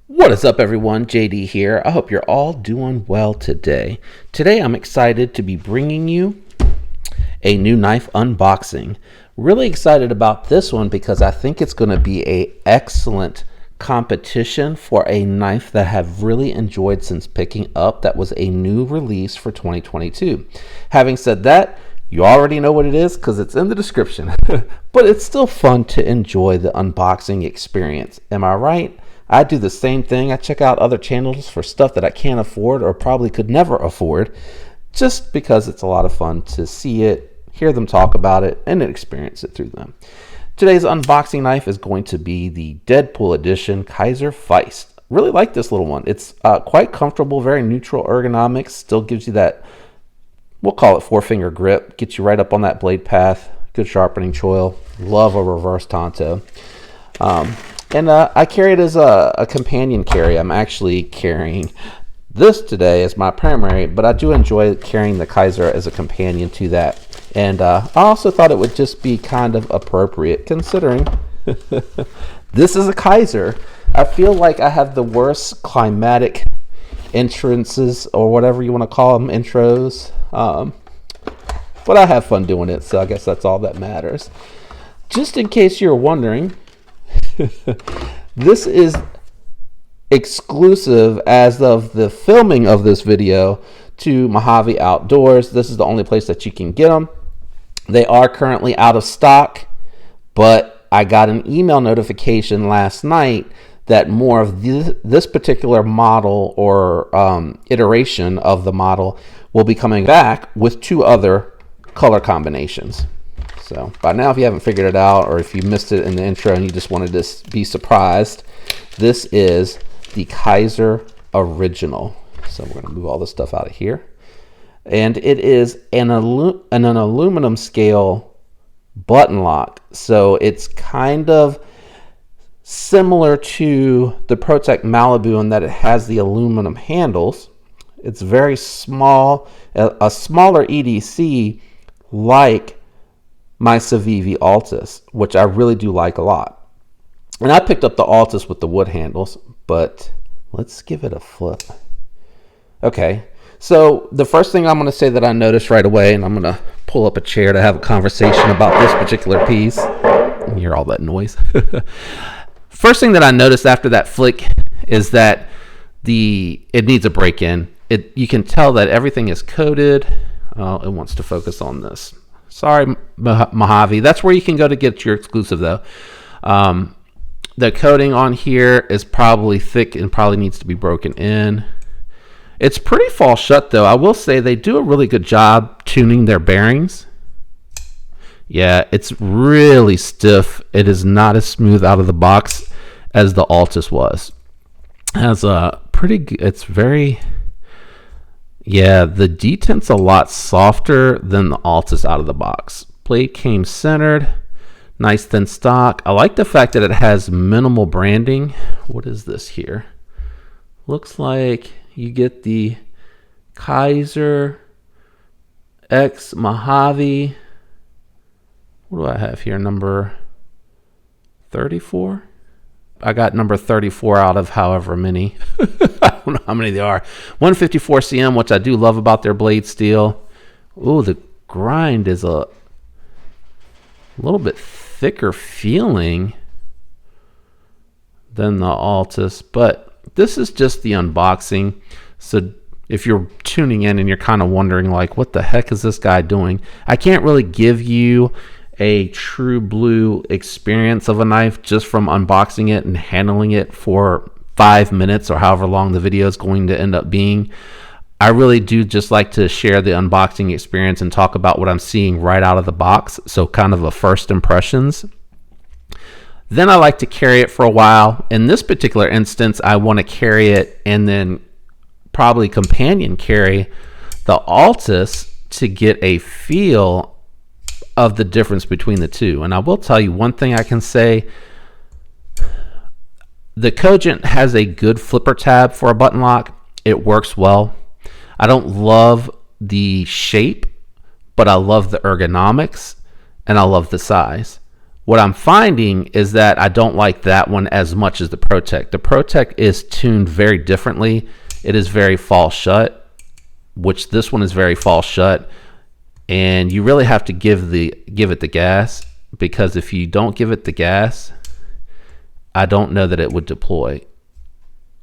What is up, everyone? JD here. I hope you're all doing well today. Today I'm excited to be bringing you a new knife unboxing. Really excited about this one because I think it's going to be an excellent competition for a knife that I have really enjoyed since picking up. That was a new release for 2022. Having said that, you already know what it is because it's in the description, but it's still fun to enjoy the unboxing experience. Am I right? I do the same thing. I check out other channels for stuff that I can't afford or probably could never afford, just because it's a lot of fun to see it, hear them talk about it, and experience it through them. Today's unboxing knife is going to be the Deadpool edition Kizer Feist. Really like this little one. It's quite comfortable, very neutral ergonomics, still gives you that, we'll call it four-finger grip, gets you right up on that blade path, good sharpening choil. Love a reverse tanto. And I carry it as a companion carry. I'm actually carrying this today as my primary, but I do enjoy carrying the Kizer as a companion to that. And I also thought it would just be kind of appropriate considering this is a Kizer. I feel like I have the worst climatic entrances, or whatever you want to call them, intros. But I have fun doing it, so I guess that's all that matters. Just in case you're wondering, this is exclusive as of the filming of this video to Mojave Outdoors. This is the only place that you can get them. They are currently out of stock, but I got an email notification last night that more of this particular model or iteration of the model will be coming back with 2 other color combinations. So by now, if you haven't figured it out, or if you missed it in the intro and you just wanted to be surprised, this is the Kizer Original. So we're going to move all this stuff out of here. And it is an aluminum scale button lock. So it's kind of similar to the ProTech Malibu in that it has the aluminum handles. It's very small, a smaller EDC like my Civivi Altus, which I really do like a lot. And I picked up the Altus with the wood handles, but let's give it a flip. Okay, so the first thing I'm going to say that I noticed right away, and I'm going to pull up a chair to have a conversation about this particular piece. You hear all that noise. First thing that I noticed after that flick is that it needs a break-in. You can tell that everything is coated. It wants to focus on this. Sorry, Mojave. That's where you can go to get your exclusive, though. The coating on here is probably thick and probably needs to be broken in. It's pretty fall shut, though. I will say they do a really good job tuning their bearings. Yeah, it's really stiff. It is not as smooth out of the box as the Altus was. It has a pretty good, it's very... Yeah, the detent's a lot softer than the Altus out of the box. Blade came centered, nice thin stock. I like the fact that it has minimal branding. What is this here? Looks like you get the Kizer X Mojave. What do I have here? Number 34? I got number 34 out of however many. I don't know how many they are. 154 cm, which I do love about their blade steel. Ooh, the grind is a little bit thicker feeling than the Altus, but this is just the unboxing. So if you're tuning in and you're kind of wondering, like, what the heck is this guy doing? I can't really give you a true blue experience of a knife just from unboxing it and handling it for 5 minutes or however long the video is going to end up being. I really do just like to share the unboxing experience and talk about what I'm seeing right out of the box, so kind of a first impressions. Then I like to carry it for a while. In this particular instance, I want to carry it and then probably companion carry the Altus to get a feel of the difference between the two. And I will tell you one thing I can say. The Kogent has a good flipper tab for a button lock. It works well. I don't love the shape, but I love the ergonomics and I love the size. What I'm finding is that I don't like that one as much as the ProTech. The ProTech is tuned very differently. It is very fall shut, which this one is very fall shut. And you really have to give it the gas, because if you don't give it the gas, I don't know that it would deploy.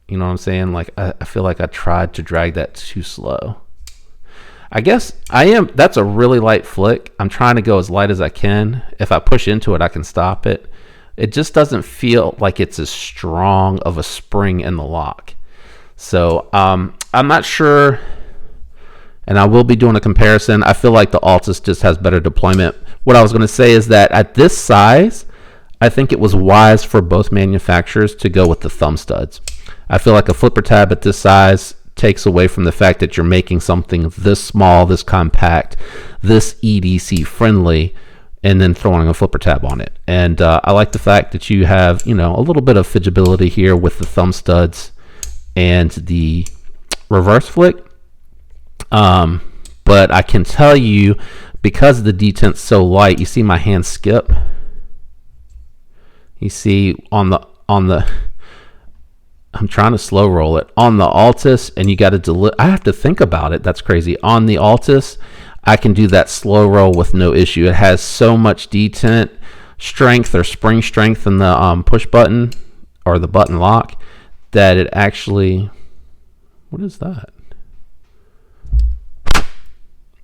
You know what I'm saying? Like, I feel like I tried to drag that too slow. I guess that's a really light flick. I'm trying to go as light as I can. If I push into it, I can stop it. It just doesn't feel like it's as strong of a spring in the lock. So I'm not sure, and I will be doing a comparison. I feel like the Altus just has better deployment. What I was going to say is that at this size, I think it was wise for both manufacturers to go with the thumb studs. I feel like a flipper tab at this size takes away from the fact that you're making something this small, this compact, this EDC friendly, and then throwing a flipper tab on it. And I like the fact that you have, you know, a little bit of fidgetability here with the thumb studs and the reverse flick. But I can tell you, because the detent's so light, you see my hand skip. You see on the I'm trying to slow roll it on the Altus, and you got to I have to think about it. That's crazy. On the Altus, I can do that slow roll with no issue. It has so much detent strength or spring strength in the push button or the button lock that it actually, what is that?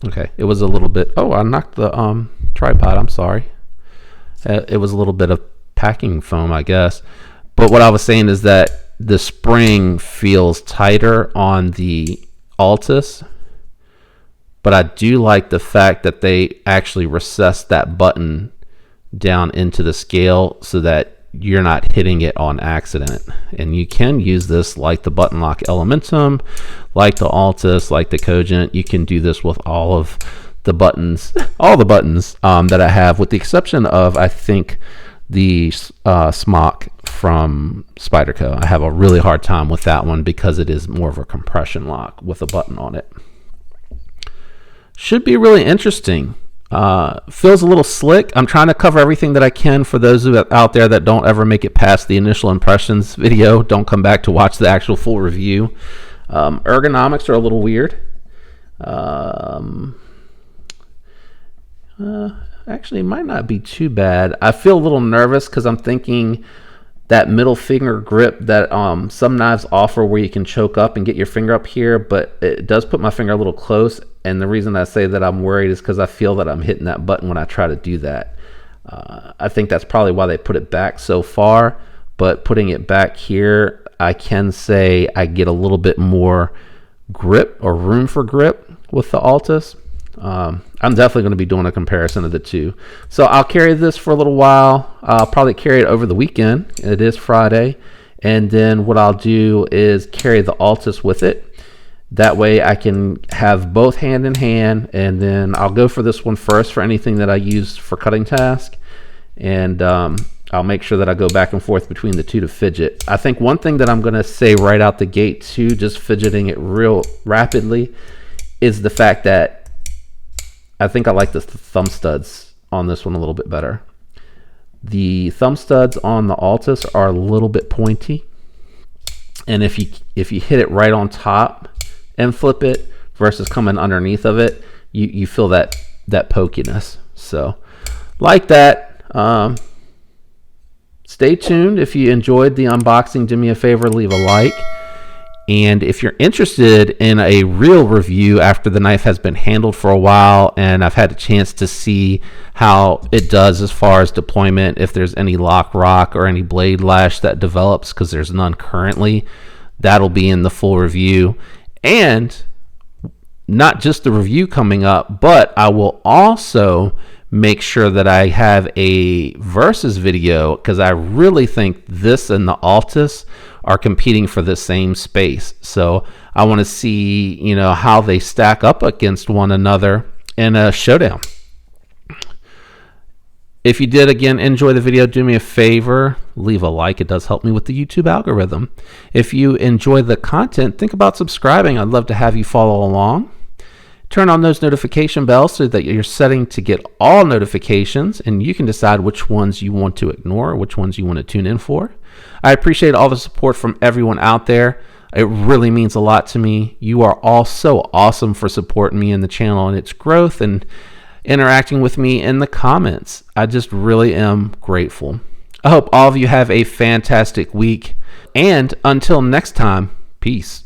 Okay, it was a little bit, oh, I knocked the tripod, I'm sorry. It was a little bit of packing foam, I guess. But what I was saying is that the spring feels tighter on the Altus, but I do like the fact that they actually recess that button down into the scale so that you're not hitting it on accident. And you can use this like the button lock Elementum, like the Altus, like the Cogent. You can do this with all of the buttons, that I have, with the exception of, I think, the Smock from Spyderco. I have a really hard time with that one because it is more of a compression lock with a button on it. Should be really interesting. Feels a little slick. I'm trying to cover everything that I can for those out there that don't ever make it past the initial impressions video. Don't come back to watch the actual full review. Ergonomics are a little weird. Actually, it might not be too bad. I feel a little nervous because I'm thinking that middle finger grip that some knives offer, where you can choke up and get your finger up here, but it does put my finger a little close. And the reason I say that I'm worried is because I feel that I'm hitting that button when I try to do that. I think that's probably why they put it back so far, but putting it back here, I can say I get a little bit more grip or room for grip with the Altus. I'm definitely going to be doing a comparison of the two. So I'll carry this for a little while. I'll probably carry it over the weekend. It is Friday. And then what I'll do is carry the Altus with it. That way I can have both hand in hand, and then I'll go for this one first for anything that I use for cutting task. And I'll make sure that I go back and forth between the two to fidget. I think one thing that I'm going to say right out the gate too, just fidgeting it real rapidly, is the fact that I think I like the thumb studs on this one a little bit better. The thumb studs on the Altus are a little bit pointy, and if you hit it right on top and flip it versus coming underneath of it, you feel that pokiness. So like that. Stay tuned. If you enjoyed the unboxing, do me a favor, leave a like. And if you're interested in a real review after the knife has been handled for a while and I've had a chance to see how it does as far as deployment, if there's any lock rock or any blade lash that develops, because there's none currently, that'll be in the full review. And not just the review coming up, but I will also make sure that I have a versus video, because I really think this and the Altus are competing for the same space. So I want to see, how they stack up against one another in a showdown. If you did, again, enjoy the video, do me a favor, leave a like. It does help me with the YouTube algorithm. If you enjoy the content, think about subscribing. I'd love to have you follow along. Turn on those notification bells so that you're setting to get all notifications, and you can decide which ones you want to ignore or which ones you want to tune in for. I appreciate all the support from everyone out there. It really means a lot to me. You are all so awesome for supporting me in the channel and its growth and interacting with me in the comments. I just really am grateful. I hope all of you have a fantastic week. And until next time, peace.